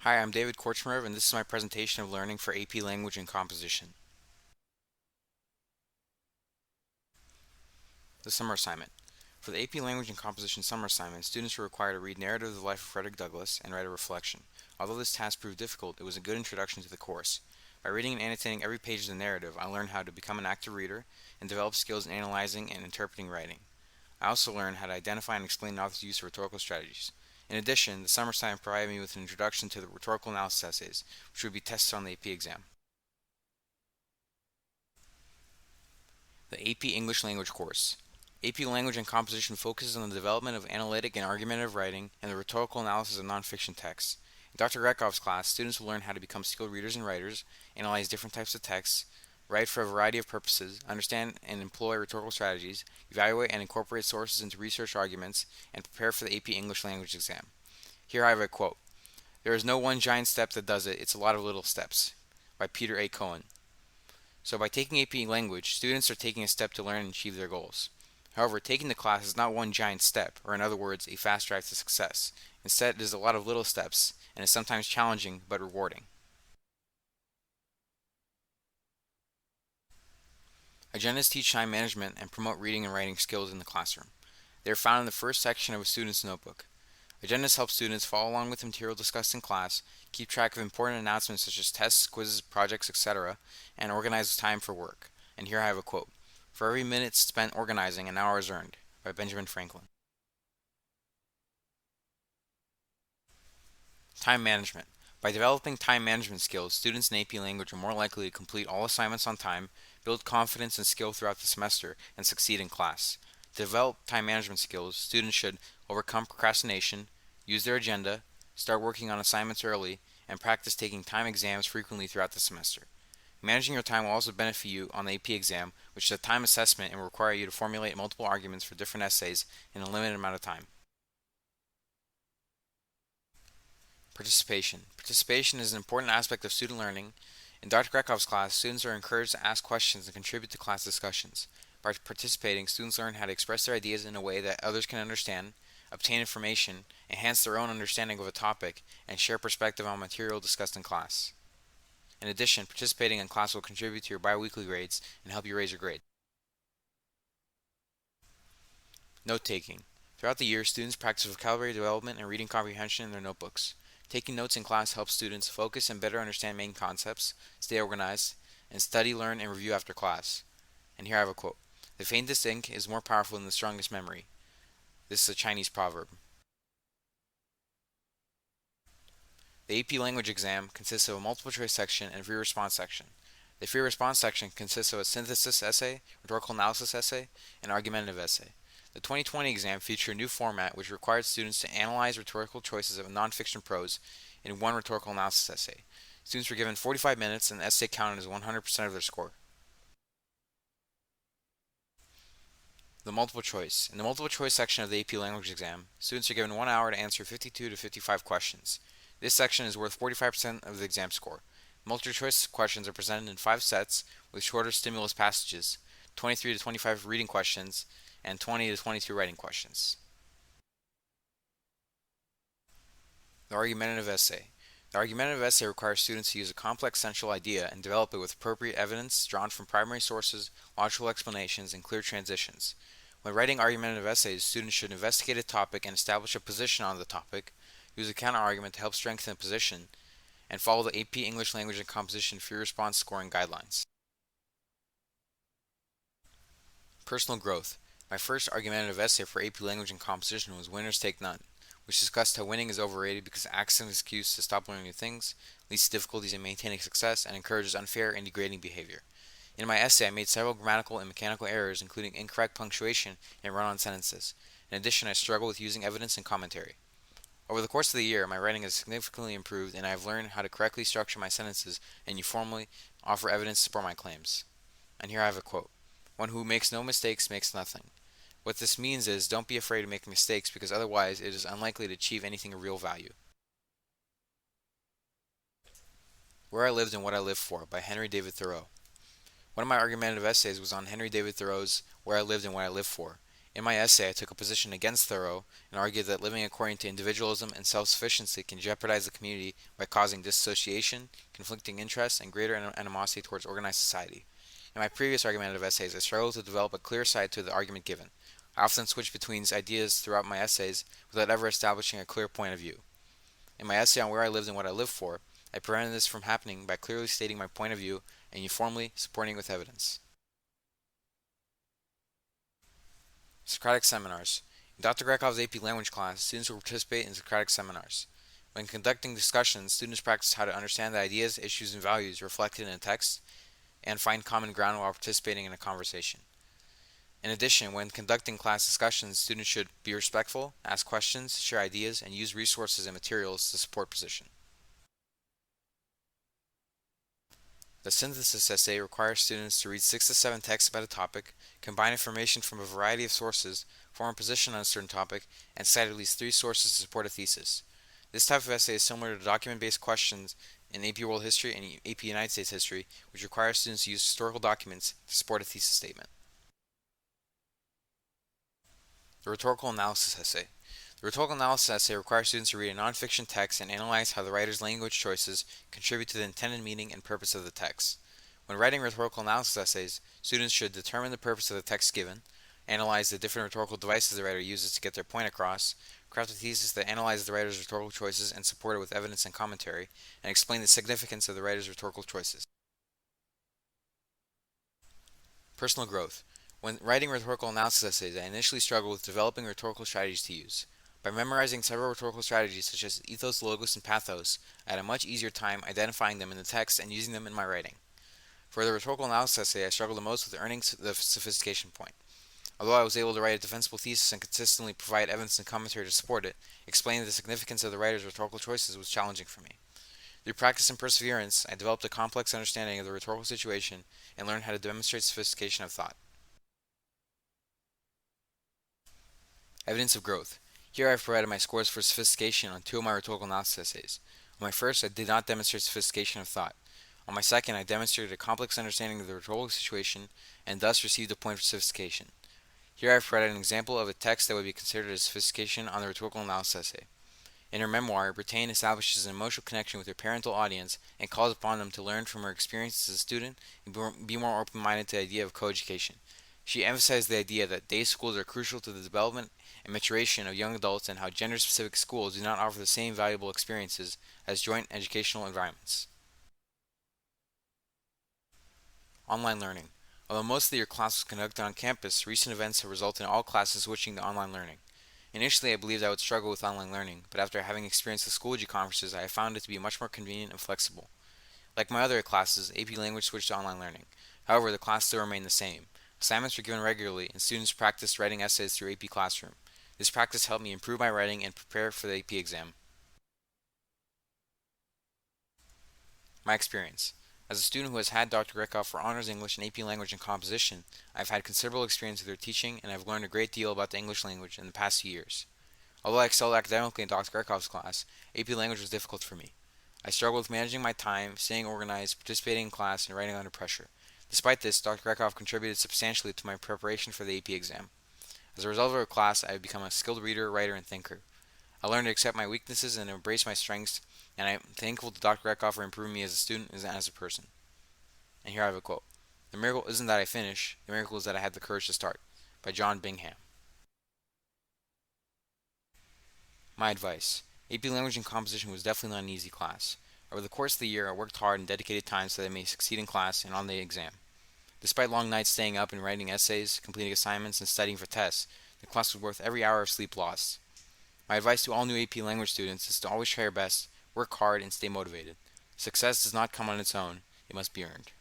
Hi, I'm David Korchmarov, and this is my presentation of learning for AP Language and Composition. The summer assignment. For the AP Language and Composition summer assignment, students were required to read Narrative of the Life of Frederick Douglass and write a reflection. Although this task proved difficult, it was a good introduction to the course. By reading and annotating every page of the narrative, I learned how to become an active reader and develop skills in analyzing and interpreting writing. I also learned how to identify and explain the author's use of rhetorical strategies. In addition, the summer assignment provided me with an introduction to the rhetorical analysis essays, which would be tested on the AP exam. The AP English Language course. AP Language and Composition focuses on the development of analytic and argumentative writing and the rhetorical analysis of nonfiction texts. In Dr. Grechov's class, students will learn how to become skilled readers and writers, analyze different types of texts, write for a variety of purposes, understand and employ rhetorical strategies, evaluate and incorporate sources into research arguments, and prepare for the AP English Language exam. Here I have a quote: "There is no one giant step that does it, it's a lot of little steps," by Peter A. Cohen. So by taking AP Language, students are taking a step to learn and achieve their goals. However, taking the class is not one giant step, or in other words, a fast drive to success. Instead, it is a lot of little steps, and is sometimes challenging but rewarding. Agendas teach time management and promote reading and writing skills in the classroom. They are found in the first section of a student's notebook. Agendas help students follow along with the material discussed in class, keep track of important announcements such as tests, quizzes, projects, etc., and organize time for work. And here I have a quote: "For every minute spent organizing, an hour is earned," by Benjamin Franklin. Time management. By developing time management skills, students in AP Language are more likely to complete all assignments on time, build confidence and skill throughout the semester, and succeed in class. To develop time management skills, students should overcome procrastination, use their agenda, start working on assignments early, and practice taking time exams frequently throughout the semester. Managing your time will also benefit you on the AP exam, which is a time assessment and will require you to formulate multiple arguments for different essays in a limited amount of time. Participation. Participation is an important aspect of student learning. In Dr. Grechov's class, students are encouraged to ask questions and contribute to class discussions. By participating, students learn how to express their ideas in a way that others can understand, obtain information, enhance their own understanding of a topic, and share perspective on material discussed in class. In addition, participating in class will contribute to your biweekly grades and help you raise your grade. Note taking. Throughout the year, students practice vocabulary development and reading comprehension in their notebooks. Taking notes in class helps students focus and better understand main concepts, stay organized, and study, learn, and review after class. And here I have a quote: "The faintest ink is more powerful than the strongest memory." This is a Chinese proverb. The AP Language exam consists of a multiple choice section and a free response section. The free response section consists of a synthesis essay, rhetorical analysis essay, and argumentative essay. The 2020 exam featured a new format which required students to analyze rhetorical choices of nonfiction prose in one rhetorical analysis essay. Students were given 45 minutes and the essay counted as 100% of their score. The multiple choice. In the multiple choice section of the AP Language exam, students are given 1 hour to answer 52 to 55 questions. This section is worth 45% of the exam score. Multiple choice questions are presented in 5 sets with shorter stimulus passages, 23 to 25 reading questions, and 20 to 22 writing questions. The argumentative essay. The argumentative essay requires students to use a complex central idea and develop it with appropriate evidence drawn from primary sources, logical explanations, and clear transitions. When writing argumentative essays, students should investigate a topic and establish a position on the topic, use a counterargument to help strengthen a position, and follow the AP English Language and Composition free response scoring guidelines. Personal growth. My first argumentative essay for AP Language and Composition was Winners Take None, which discussed how winning is overrated because it acts as an excuse to stop learning new things, leads to difficulties in maintaining success, and encourages unfair and degrading behavior. In my essay, I made several grammatical and mechanical errors, including incorrect punctuation and run-on sentences. In addition, I struggle with using evidence and commentary. Over the course of the year, my writing has significantly improved, and I have learned how to correctly structure my sentences and uniformly offer evidence to support my claims. And here I have a quote: "One who makes no mistakes makes nothing." What this means is, don't be afraid to make mistakes because otherwise it is unlikely to achieve anything of real value. Where I Lived and What I Lived For by Henry David Thoreau. One of my argumentative essays was on Henry David Thoreau's Where I Lived and What I Lived For. In my essay, I took a position against Thoreau and argued that living according to individualism and self-sufficiency can jeopardize the community by causing dissociation, conflicting interests, and greater animosity towards organized society. In my previous argumentative essays, I struggled to develop a clear side to the argument given. I often switched between ideas throughout my essays without ever establishing a clear point of view. In my essay on where I lived and what I lived for, I prevented this from happening by clearly stating my point of view and uniformly supporting it with evidence. Socratic seminars. In Dr. Grechov's AP language class, students will participate in Socratic seminars. When conducting discussions, students practice how to understand the ideas, issues, and values reflected in a text and find common ground while participating in a conversation. In addition, when conducting class discussions, students should be respectful, ask questions, share ideas, and use resources and materials to support position. The synthesis essay requires students to read 6 to 7 texts about a topic, combine information from a variety of sources, form a position on a certain topic, and cite at least 3 sources to support a thesis. This type of essay is similar to document-based questions in AP World History and AP United States History, which require students to use historical documents to support a thesis statement. The rhetorical analysis essay. The rhetorical analysis essay requires students to read a nonfiction text and analyze how the writer's language choices contribute to the intended meaning and purpose of the text. When writing rhetorical analysis essays, students should determine the purpose of the text given, analyze the different rhetorical devices the writer uses to get their point across, craft a thesis that analyzes the writer's rhetorical choices and support it with evidence and commentary, and explain the significance of the writer's rhetorical choices. Personal growth. When writing rhetorical analysis essays, I initially struggled with developing rhetorical strategies to use. By memorizing several rhetorical strategies such as ethos, logos, and pathos, I had a much easier time identifying them in the text and using them in my writing. For the rhetorical analysis essay, I struggled the most with earning the sophistication point. Although I was able to write a defensible thesis and consistently provide evidence and commentary to support it, explaining the significance of the writer's rhetorical choices was challenging for me. Through practice and perseverance, I developed a complex understanding of the rhetorical situation and learned how to demonstrate sophistication of thought. Evidence of growth. Here I have provided my scores for sophistication on 2 of my rhetorical analysis essays. On my first, I did not demonstrate sophistication of thought. On my second, I demonstrated a complex understanding of the rhetorical situation and thus received a point for sophistication. Here I have provided an example of a text that would be considered as sophistication on the rhetorical analysis essay. In her memoir, Brattain establishes an emotional connection with her parental audience and calls upon them to learn from her experiences as a student and be more open-minded to the idea of coeducation. She emphasized the idea that day schools are crucial to the development and maturation of young adults and how gender-specific schools do not offer the same valuable experiences as joint educational environments. Online learning. Although most of the year class was conducted on campus, recent events have resulted in all classes switching to online learning. Initially, I believed I would struggle with online learning, but after having experienced the Schoology conferences, I have found it to be much more convenient and flexible. Like my other classes, AP Language switched to online learning. However, the class still remained the same. Assignments were given regularly, and students practiced writing essays through AP Classroom. This practice helped me improve my writing and prepare for the AP exam. My experience. As a student who has had Dr. Grekhov for Honors English and AP Language and Composition, I have had considerable experience with her teaching and I have learned a great deal about the English language in the past few years. Although I excelled academically in Dr. Grechov's class, AP Language was difficult for me. I struggled with managing my time, staying organized, participating in class, and writing under pressure. Despite this, Dr. Grekhov contributed substantially to my preparation for the AP exam. As a result of her class, I have become a skilled reader, writer, and thinker. I learned to accept my weaknesses and embrace my strengths, and I am thankful to Dr. Grekhov for improving me as a student and as a person. And here I have a quote. "The miracle isn't that I finish, the miracle is that I had the courage to start," by John Bingham. My advice. AP Language and Composition was definitely not an easy class. Over the course of the year, I worked hard and dedicated time so that I may succeed in class and on the exam. Despite long nights staying up and writing essays, completing assignments, and studying for tests, the class was worth every hour of sleep lost. My advice to all new AP Language students is to always try your best, work hard, and stay motivated. Success does not come on its own, it must be earned.